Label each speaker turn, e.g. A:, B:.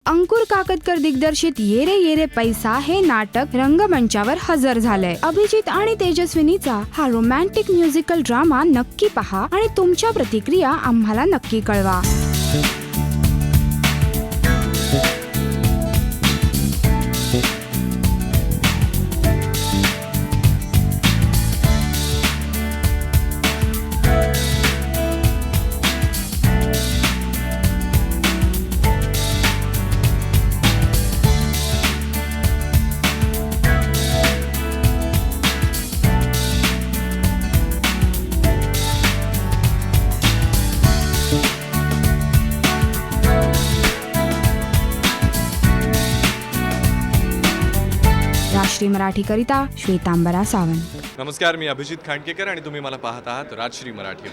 A: अंकुर काकतकर दिग्दर्शित ये रे पैसा हे नाटक रंगमंचावर हजर झालंय. अभिजित आणि तेजस्विनीचा हा रोमॅन्टिक म्युझिकल ड्रामा नक्की पहा आणि तुमच्या प्रतिक्रिया आम्हाला नक्की कळवा. राजश्री मराठी करिता श्वेतांबरा सावंत.
B: नमस्कार, मी अभिजित खांडकेकर आणि तुम्ही मला पाहत आहात राजश्री मराठी.